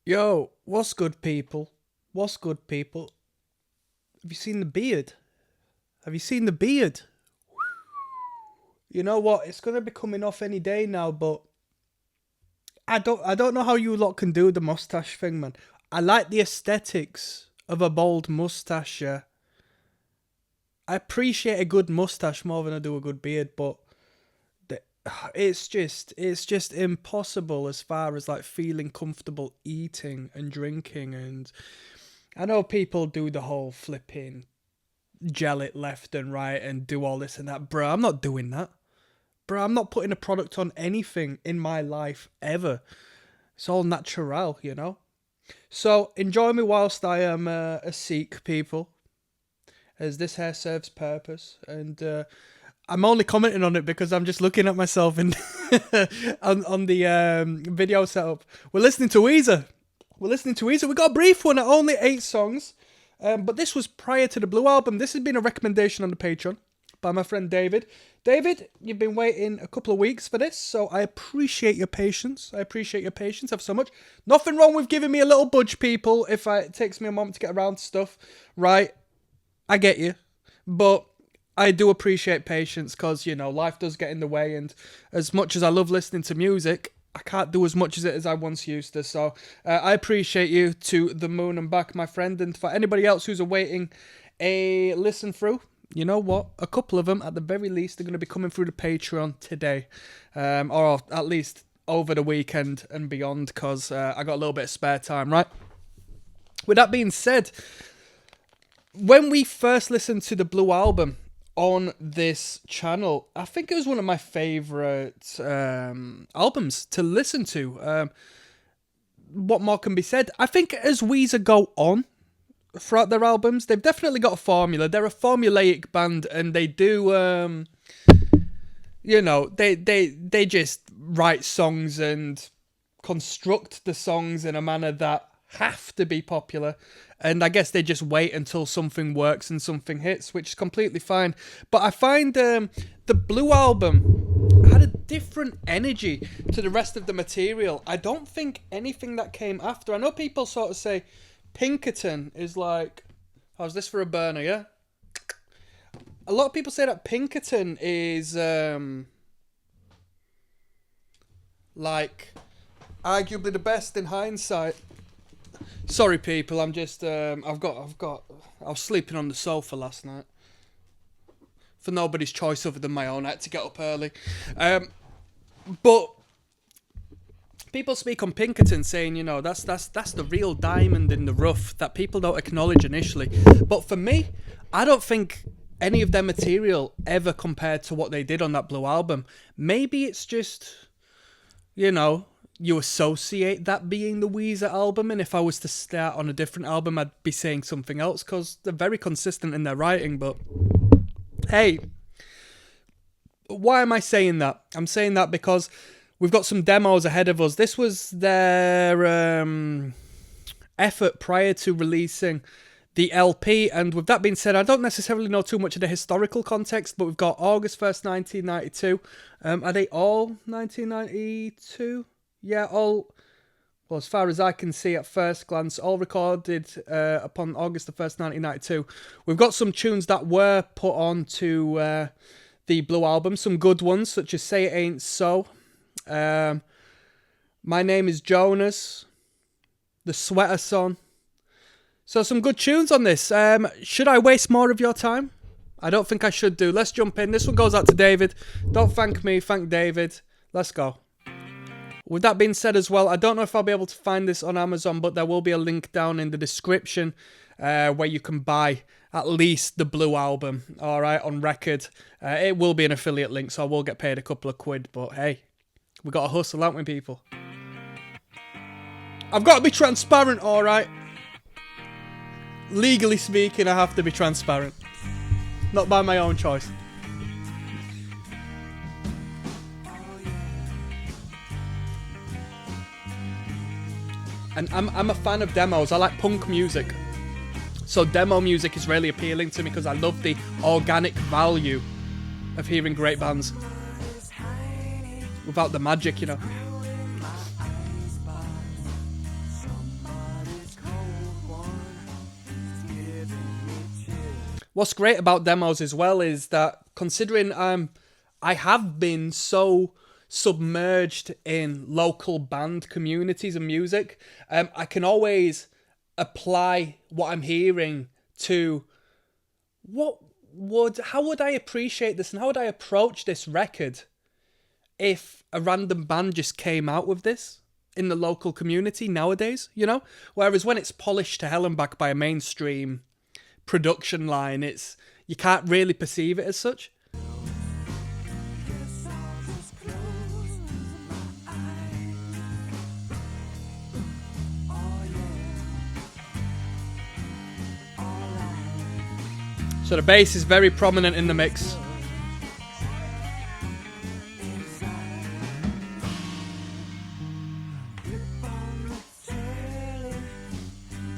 Yo, what's good, people? What's good, people? Have you seen the beard? Have you seen the beard? You know what? It's gonna be coming off any day now, but I don't know how you lot can do the mustache thing, man. I like the aesthetics of a bald mustache. Yeah, I appreciate a good mustache more than I do a good beard, but the, it's just impossible as far as like feeling comfortable eating and drinking. And I know people do the whole flipping gel it left and right and do all this and that. Bro, I'm not doing that. Bro, I'm not putting a product on anything in my life ever. It's all natural, you know? So enjoy me whilst I am a Sikh, people, as this hair serves purpose. And I'm only commenting on it because I'm just looking at myself in on the video setup. We're listening to Weezer. We got a brief one at only 8 songs. But this was prior to the Blue Album. This has been a recommendation on the Patreon by my friend David. David, you've been waiting a couple of weeks for this, so I appreciate your patience. Ever so much. Nothing wrong with giving me a little budge, people, if it takes me a moment to get around to stuff. Right, I get you. But I do appreciate patience because, you know, life does get in the way, and as much as I love listening to music, I can't do as much as it as I once used to. So I appreciate you to the moon and back, my friend. And for anybody else who's awaiting a listen through, you know what? A couple of them, at the very least, are going to be coming through the Patreon today. Or at least over the weekend and beyond, because I got a little bit of spare time, right? With that being said, when we first listened to the Blue Album on this channel, I think it was one of my favourite albums to listen to. What more can be said? I think as Weezer go on throughout their albums, they've definitely got a formula. They're a formulaic band, and they do, you know, they just write songs and construct the songs in a manner that have to be popular. And I guess they just wait until something works and something hits, which is completely fine. But I find the Blue Album had a different energy to the rest of the material. I don't think anything that came after. I know people sort of say Pinkerton is like, how's this for a burner, yeah? A lot of people say that Pinkerton is like arguably the best in hindsight. Sorry, people. I'm just I was sleeping on the sofa last night for nobody's choice other than my own. I had to get up early, but people speak on Pinkerton saying, you know, that's the real diamond in the rough that people don't acknowledge initially. But for me, I don't think any of their material ever compared to what they did on that Blue Album. Maybe it's just, you know, you associate that being the Weezer album, and if I was to start on a different album, I'd be saying something else, because they're very consistent in their writing. But hey, why am I saying that? I'm saying that because we've got some demos ahead of us. This was their effort prior to releasing the LP, and with that being said, I don't necessarily know too much of the historical context, but we've got August 1st, 1992. Are they all 1992? Yeah, all, well, as far as I can see at first glance, all recorded upon August the 1st, 1992. We've got some tunes that were put onto the Blue Album, some good ones, such as Say It Ain't So, My Name is Jonas, The Sweater Son. So some good tunes on this. Should I waste more of your time? I don't think I should do. Let's jump in. This one goes out to David. Don't thank me, thank David. Let's go. With that being said as well, I don't know if I'll be able to find this on Amazon, but there will be a link down in the description where you can buy at least the Blue Album, all right, on record. It will be an affiliate link, so I will get paid a couple of quid, but hey, we got to hustle, haven't we, people? I've got to be transparent, all right? Legally speaking, I have to be transparent. Not by my own choice. And I'm a fan of demos. I like punk music. So demo music is really appealing to me because I love the organic value of hearing great bands without the magic, you know. What's great about demos as well is that considering I have been so submerged in local band communities and music, I can always apply what I'm hearing to how would I appreciate this and how would I approach this record if a random band just came out with this in the local community nowadays, you know? Whereas when it's polished to hell and back by a mainstream production line, you can't really perceive it as such. So the bass is very prominent in the mix.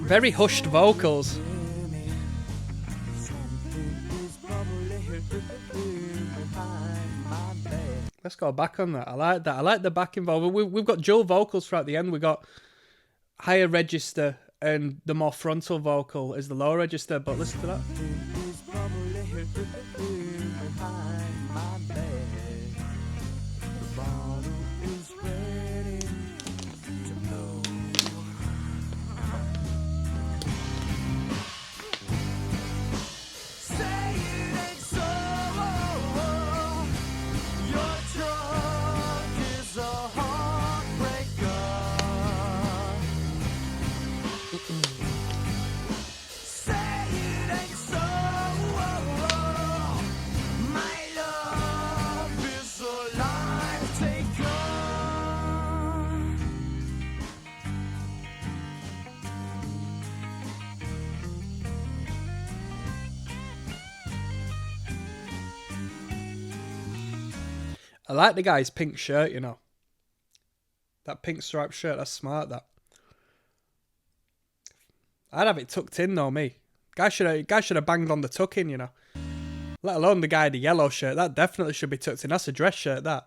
Very hushed vocals. Let's go back on that. I like that. I like the backing vocal. We've got dual vocals throughout the end. We got higher register and the more frontal vocal is the lower register. But listen to that. I like the guy's pink shirt, you know. That pink striped shirt, that's smart, that. I'd have it tucked in, though, me. Guy should have banged on the tuck in, you know. Let alone the guy in the yellow shirt. That definitely should be tucked in. That's a dress shirt, that.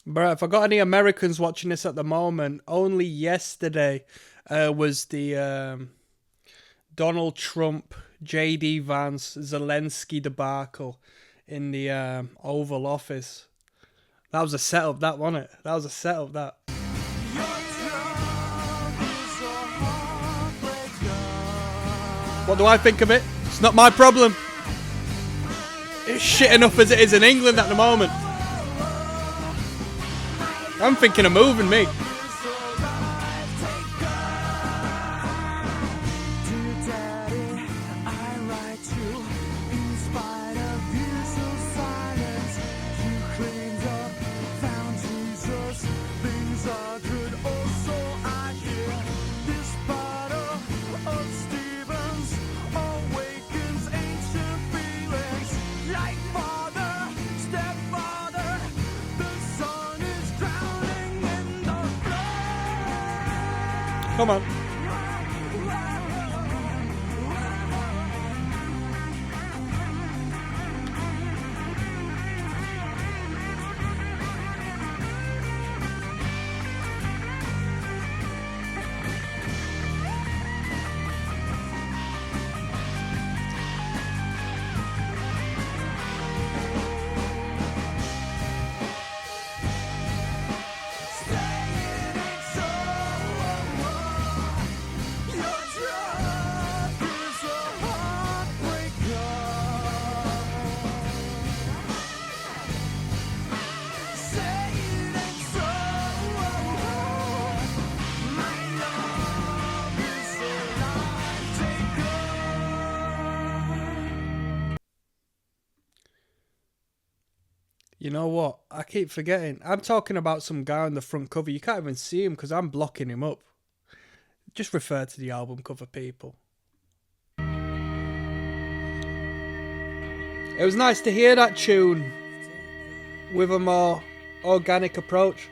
But if I got any Americans watching this at the moment, only yesterday was the Donald Trump, J.D. Vance, Zelensky debacle in the Oval Office. That was a setup, that, wasn't it? That was a setup, that. What do I think of it? It's not my problem. It's shit enough as it is in England at the moment. I'm thinking of moving, me. Come on. You know what? I keep forgetting. I'm talking about some guy on the front cover. You can't even see him because I'm blocking him up. Just refer to the album cover, people. It was nice to hear that tune with a more organic approach.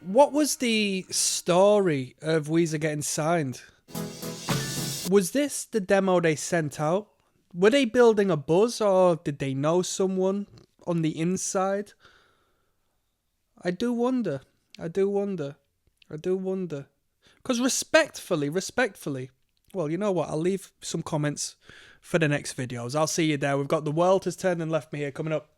What was the story of Weezer getting signed? Was this the demo they sent out? Were they building a buzz, or did they know someone on the inside? I do wonder. Because respectfully, well, you know what? I'll leave some comments for the next videos. I'll see you there. We've got The World Has Turned and Left Me Here coming up.